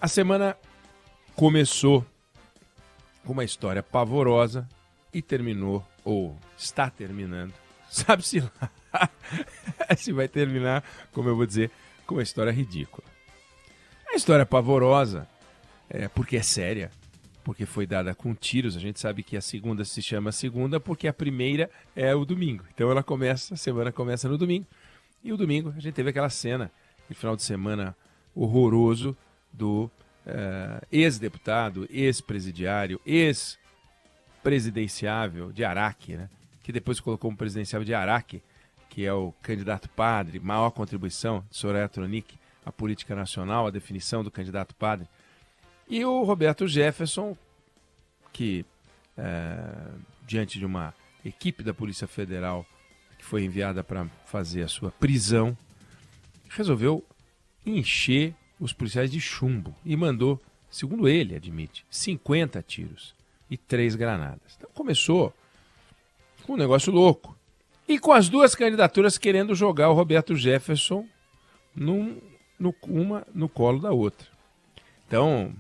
A semana começou com uma história pavorosa e terminou, ou está terminando, sabe-se lá se vai terminar, como eu vou dizer, com uma história ridícula. A história pavorosa porque é séria, porque foi dada com tiros. A gente sabe que a segunda se chama segunda porque a primeira é o domingo. Então a semana começa no domingo. E o domingo a gente teve aquela cena, no final de semana horroroso, do ex-deputado, ex-presidiário, ex-presidenciável de Araque, né? Que depois colocou um presidenciável de Araque, que é o candidato padre, maior contribuição de Soraya Tronic à política nacional, à definição do candidato padre. E o Roberto Jefferson, que diante de uma equipe da Polícia Federal que foi enviada para fazer a sua prisão, resolveu encher os policiais de chumbo e mandou, segundo ele admite, 50 tiros e 3 granadas. Então começou com um negócio louco. E com as duas candidaturas querendo jogar o Roberto Jefferson uma no colo da outra. Então,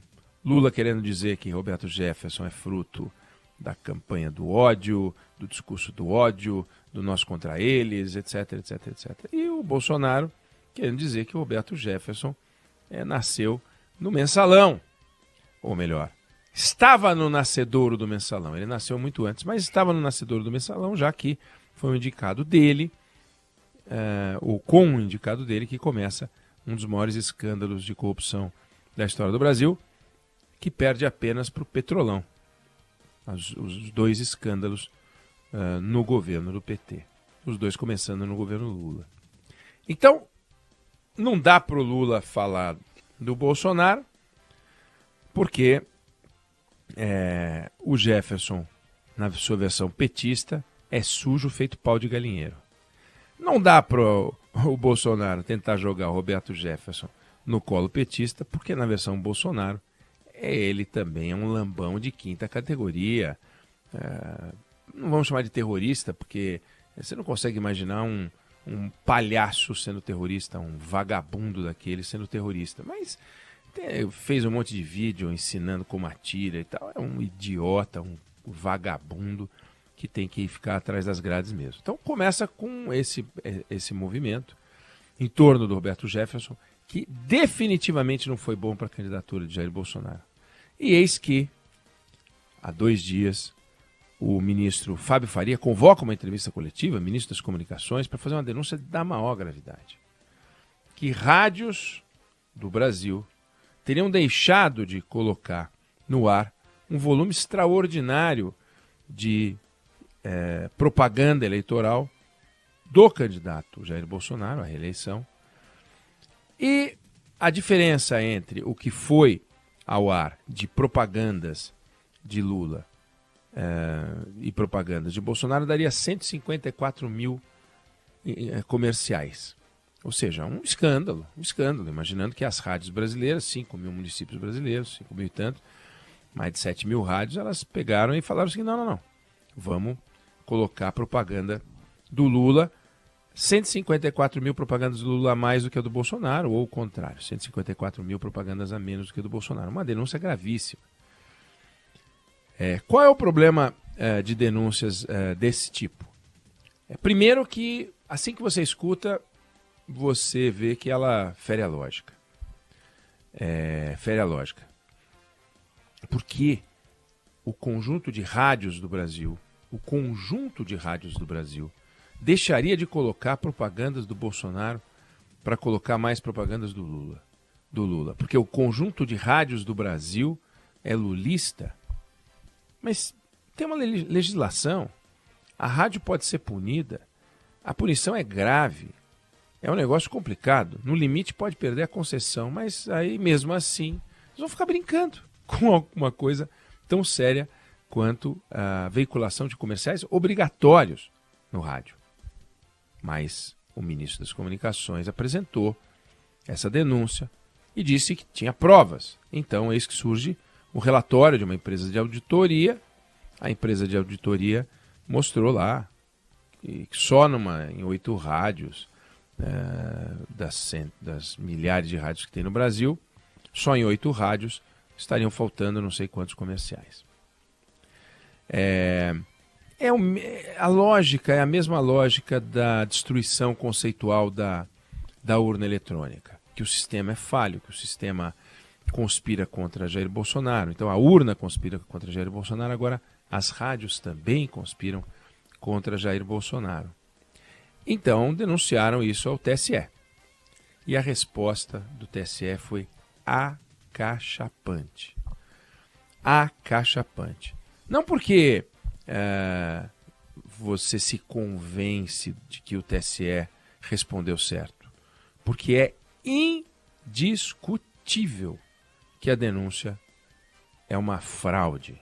Lula querendo dizer que Roberto Jefferson é fruto da campanha do ódio, do discurso do ódio, do nós contra eles, etc, etc, etc. E o Bolsonaro querendo dizer que o Roberto Jefferson nasceu no Mensalão. Ou melhor, estava no nascedouro do Mensalão. Ele nasceu muito antes, mas estava no nascedouro do Mensalão, já que foi um indicado dele, ou com um indicado dele, que começa um dos maiores escândalos de corrupção da história do Brasil, que perde apenas para o Petrolão. Os dois escândalos no governo do PT. Os dois começando no governo Lula. Então, não dá para o Lula falar do Bolsonaro, porque o Jefferson, na sua versão petista, é sujo feito pau de galinheiro. Não dá para o Bolsonaro tentar jogar o Roberto Jefferson no colo petista, porque na versão Bolsonaro ele também é um lambão de quinta categoria. Não vamos chamar de terrorista, porque você não consegue imaginar um palhaço sendo terrorista, um vagabundo daquele sendo terrorista. Mas fez um monte de vídeo ensinando como atira e tal. É um idiota, um vagabundo que tem que ficar atrás das grades mesmo. Então começa com esse movimento em torno do Roberto Jefferson, que definitivamente não foi bom para a candidatura de Jair Bolsonaro. E eis que, há 2 dias, o ministro Fábio Faria convoca uma entrevista coletiva, ministro das Comunicações, para fazer uma denúncia da maior gravidade. Que rádios do Brasil teriam deixado de colocar no ar um volume extraordinário de propaganda eleitoral do candidato Jair Bolsonaro à reeleição. E a diferença entre o que foi ao ar de propagandas de Lula e propagandas de Bolsonaro daria 154 mil comerciais. Ou seja, um escândalo, imaginando que as rádios brasileiras, 5 mil municípios brasileiros, 5 mil e tanto, mais de 7 mil rádios, elas pegaram e falaram assim, não, vamos colocar propaganda do Lula, 154 mil propagandas do Lula a mais do que a do Bolsonaro, ou o contrário, 154 mil propagandas a menos do que a do Bolsonaro. Uma denúncia gravíssima. Qual é o problema de denúncias desse tipo? Primeiro que, assim que você escuta, você vê que ela fere a lógica. Fere a lógica. Porque o conjunto de rádios do Brasil, deixaria de colocar propagandas do Bolsonaro para colocar mais propagandas do Lula. Porque o conjunto de rádios do Brasil é lulista. Mas tem uma legislação. A rádio pode ser punida. A punição é grave. É um negócio complicado. No limite pode perder a concessão, mas aí mesmo assim eles vão ficar brincando com alguma coisa tão séria quanto a veiculação de comerciais obrigatórios no rádio. Mas o ministro das Comunicações apresentou essa denúncia e disse que tinha provas. Então, eis que surge um relatório de uma empresa de auditoria. A empresa de auditoria mostrou lá que só em 8 rádios, das milhares de rádios que tem no Brasil, só em 8 rádios estariam faltando não sei quantos comerciais. A lógica é a mesma lógica da destruição conceitual da urna eletrônica, que o sistema é falho, que o sistema conspira contra Jair Bolsonaro. Então a urna conspira contra Jair Bolsonaro, agora as rádios também conspiram contra Jair Bolsonaro. Então denunciaram isso ao TSE. E a resposta do TSE foi acachapante. Acachapante. Não porque você se convence de que o TSE respondeu certo, porque é indiscutível que a denúncia é uma fraude.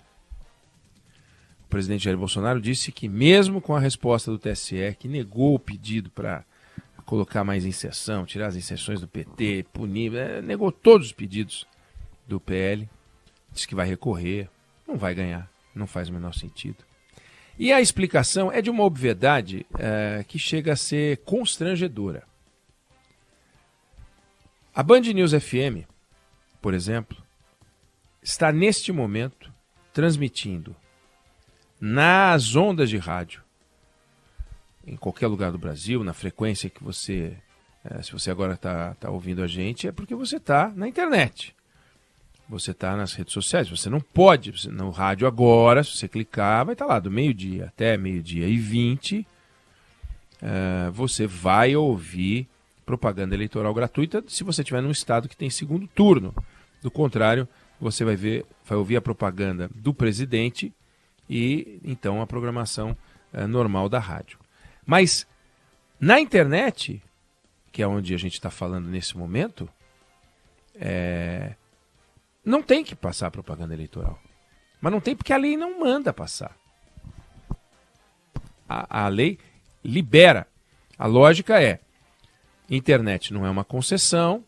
O presidente Jair Bolsonaro disse que mesmo com a resposta do TSE, que negou o pedido para colocar mais inserção, tirar as inserções do PT, punir, negou todos os pedidos do PL, disse que vai recorrer, não vai ganhar, não faz o menor sentido. E a explicação é de uma obviedade que chega a ser constrangedora. A Band News FM, por exemplo, está neste momento transmitindo nas ondas de rádio, em qualquer lugar do Brasil, na frequência que você, se você agora está ouvindo a gente, é porque você está na internet. Você está nas redes sociais, você não pode, no rádio agora, se você clicar, vai estar lá do meio-dia até meio-dia e 20, você vai ouvir propaganda eleitoral gratuita se você estiver num estado que tem segundo turno. Do contrário, você vai ouvir a propaganda do presidente e então a programação normal da rádio. Mas na internet, que é onde a gente está falando nesse momento, não tem que passar propaganda eleitoral. Mas não tem porque a lei não manda passar. A lei libera. A lógica é, internet não é uma concessão.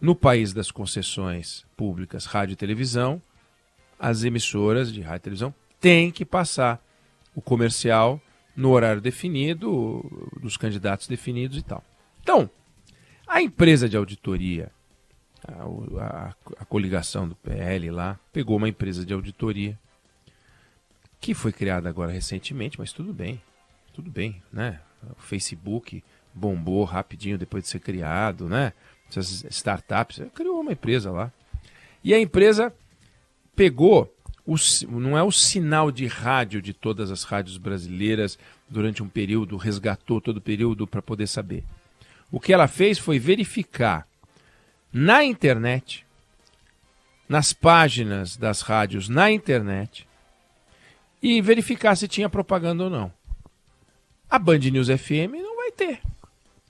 No país das concessões públicas, rádio e televisão, as emissoras de rádio e televisão têm que passar o comercial no horário definido, dos candidatos definidos e tal. Então, a empresa de auditoria, a coligação do PL lá, pegou uma empresa de auditoria que foi criada agora recentemente, mas tudo bem, né? O Facebook bombou rapidinho depois de ser criado, né? Essas startups, criou uma empresa lá. E a empresa pegou, não é o sinal de rádio de todas as rádios brasileiras durante um período, resgatou todo o período para poder saber. O que ela fez foi verificar na internet, nas páginas das rádios na internet, e verificar se tinha propaganda ou não. A Band News FM não vai ter,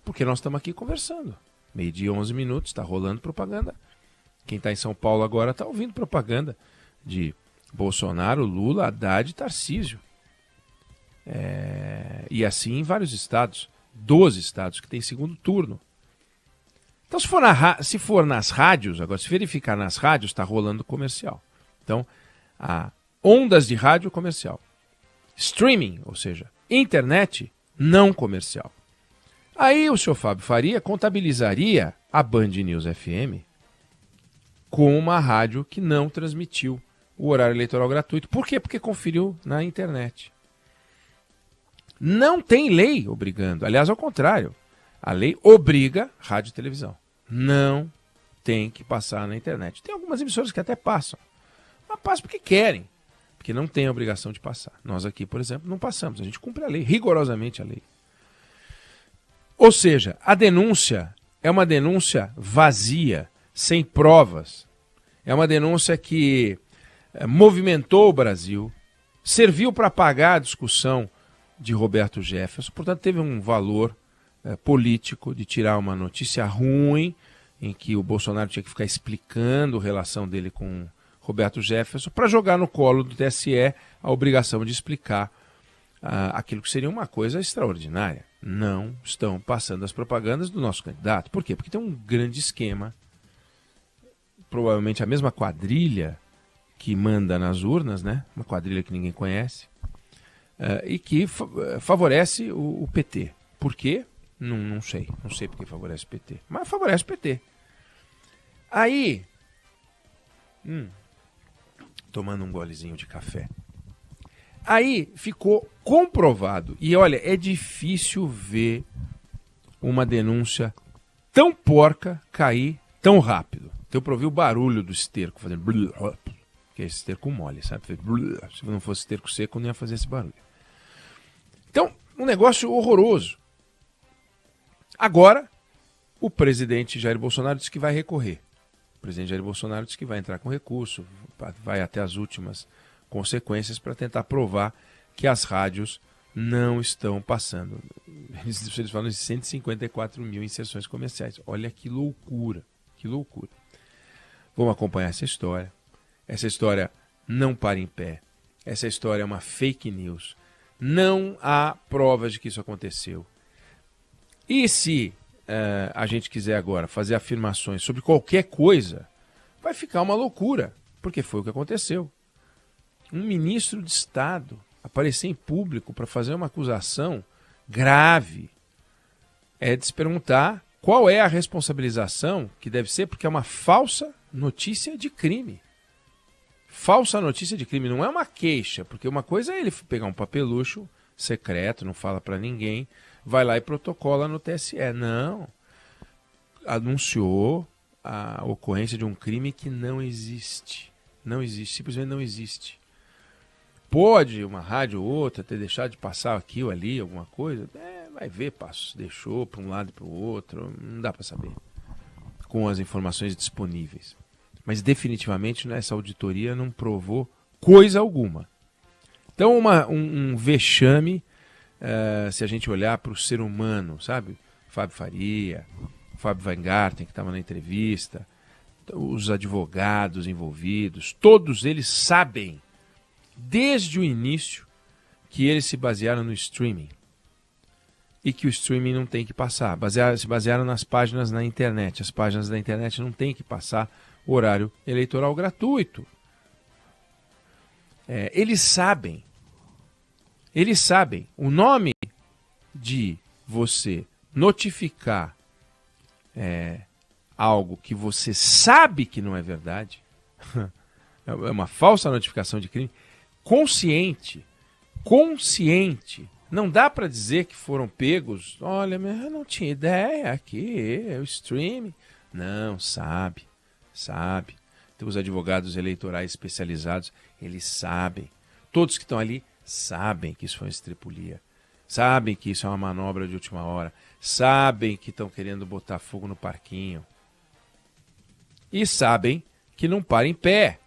porque nós estamos aqui conversando. 12h, 11 minutos, está rolando propaganda. Quem está em São Paulo agora está ouvindo propaganda de Bolsonaro, Lula, Haddad e Tarcísio. E assim em vários estados, 12 estados que tem segundo turno. Então, se for nas rádios, agora se verificar nas rádios, está rolando comercial. Então, ondas de rádio comercial. Streaming, ou seja, internet não comercial. Aí o senhor Fábio Faria contabilizaria a Band News FM com uma rádio que não transmitiu o horário eleitoral gratuito. Por quê? Porque conferiu na internet. Não tem lei obrigando. Aliás, ao contrário. A lei obriga rádio e televisão. Não tem que passar na internet. Tem algumas emissoras que até passam. Mas passam porque querem. Porque não tem a obrigação de passar. Nós aqui, por exemplo, não passamos. A gente cumpre a lei, rigorosamente a lei. Ou seja, a denúncia é uma denúncia vazia, sem provas. É uma denúncia que movimentou o Brasil, serviu para apagar a discussão de Roberto Jefferson, portanto teve um valor político de tirar uma notícia ruim, em que o Bolsonaro tinha que ficar explicando a relação dele com Roberto Jefferson, para jogar no colo do TSE a obrigação de explicar aquilo que seria uma coisa extraordinária. Não estão passando as propagandas do nosso candidato. Por quê? Porque tem um grande esquema, provavelmente a mesma quadrilha que manda nas urnas, né? Uma quadrilha que ninguém conhece, e que favorece o PT. Por quê? Não sei. Não sei porque favorece o PT. Mas favorece o PT. Aí, tomando um golezinho de café. Aí ficou comprovado. E olha, é difícil ver uma denúncia tão porca cair tão rápido. Deu pra ouvir o barulho do esterco fazendo... Que é esse esterco mole, sabe? Se não fosse esterco seco, não ia fazer esse barulho. Então, um negócio horroroso. Agora, o presidente Jair Bolsonaro disse que vai recorrer. O presidente Jair Bolsonaro disse que vai entrar com recurso, vai até as últimas consequências para tentar provar que as rádios não estão passando. Eles falam de 154 mil inserções comerciais. Olha que loucura, que loucura. Vamos acompanhar essa história. Essa história não para em pé. Essa história é uma fake news. Não há provas de que isso aconteceu. E se a gente quiser agora fazer afirmações sobre qualquer coisa, vai ficar uma loucura, porque foi o que aconteceu. Um ministro de Estado aparecer em público para fazer uma acusação grave é de se perguntar qual é a responsabilização que deve ser, porque é uma falsa notícia de crime. Falsa notícia de crime, não é uma queixa, porque uma coisa é ele pegar um papelucho secreto, não fala para ninguém, vai lá e protocola no TSE. Não. Anunciou a ocorrência de um crime que não existe. Não existe, simplesmente não existe. Pode uma rádio ou outra ter deixado de passar aqui ou ali, alguma coisa? Vai ver, deixou para um lado e para o outro, não dá para saber. Com as informações disponíveis. Mas definitivamente essa auditoria não provou coisa alguma. Então um vexame, se a gente olhar para o ser humano, sabe? Fábio Faria, Fábio Weingarten, que estava na entrevista, os advogados envolvidos, todos eles sabem, desde o início, que eles se basearam no streaming. E que o streaming não tem que passar. Se basearam nas páginas na internet. As páginas da internet não tem que passar horário eleitoral gratuito. Eles sabem. Eles sabem. O nome de você notificar algo que você sabe que não é verdade, é uma falsa notificação de crime, consciente. Não dá para dizer que foram pegos, olha, eu não tinha ideia aqui, é o streaming. Não, sabe. Tem os advogados eleitorais especializados, eles sabem. Todos que estão ali sabem que isso foi uma estripulia. Sabem que isso é uma manobra de última hora. Sabem que estão querendo botar fogo no parquinho. E sabem que não para em pé.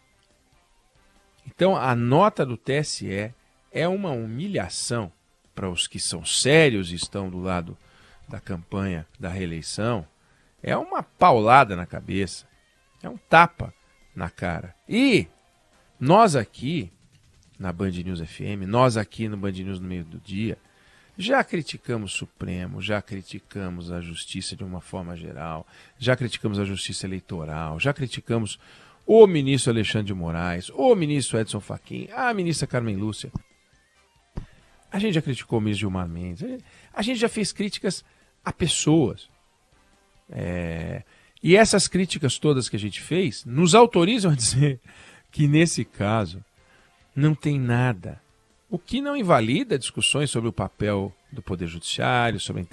Então, a nota do TSE é uma humilhação para os que são sérios e estão do lado da campanha da reeleição. É uma paulada na cabeça. É um tapa na cara. E nós aqui, na Band News FM, nós aqui no Band News no Meio do Dia, já criticamos o Supremo, já criticamos a Justiça de uma forma geral, já criticamos a Justiça Eleitoral, já criticamos o ministro Alexandre de Moraes, o ministro Edson Fachin, a ministra Carmen Lúcia. A gente já criticou o ministro Gilmar Mendes, a gente já fez críticas a pessoas. E essas críticas todas que a gente fez nos autorizam a dizer que, nesse caso, não tem nada. O que não invalida discussões sobre o papel do Poder Judiciário, sobre a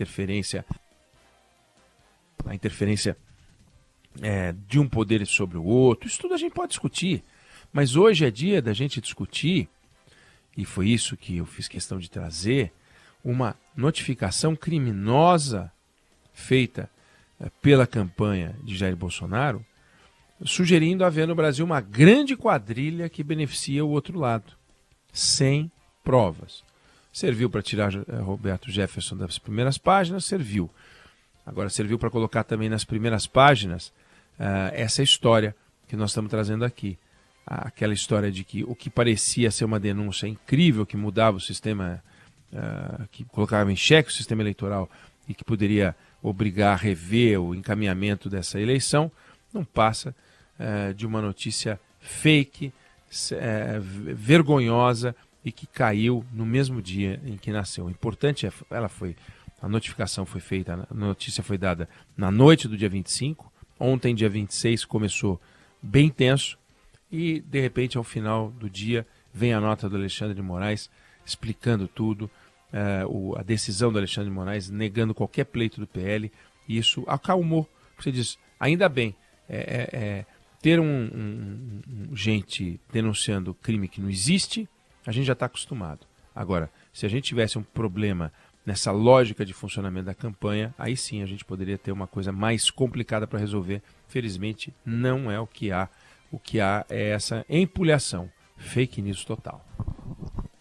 interferência de um poder sobre o outro. Isso tudo a gente pode discutir. Mas hoje é dia da gente discutir, e foi isso que eu fiz questão de trazer, uma notificação criminosa feita pela campanha de Jair Bolsonaro, sugerindo haver no Brasil uma grande quadrilha que beneficia o outro lado, sem provas. Serviu para tirar Roberto Jefferson das primeiras páginas, serviu. Agora serviu para colocar também nas primeiras páginas essa história que nós estamos trazendo aqui. Aquela história de que o que parecia ser uma denúncia incrível, que mudava o sistema, que colocava em xeque o sistema eleitoral e que poderia obrigar a rever o encaminhamento dessa eleição, não passa de uma notícia fake, vergonhosa e que caiu no mesmo dia em que nasceu. O importante a notificação foi feita, a notícia foi dada na noite do dia 25, Ontem, dia 26, começou bem tenso e, de repente, ao final do dia, vem a nota do Alexandre de Moraes explicando tudo, a decisão do Alexandre de Moraes negando qualquer pleito do PL, e isso acalmou. Você diz, ainda bem, ter gente denunciando crime que não existe, a gente já está acostumado. Agora, se a gente tivesse um problema nessa lógica de funcionamento da campanha, aí sim a gente poderia ter uma coisa mais complicada para resolver. Felizmente, não é o que há. O que há é essa empulhação, fake news total.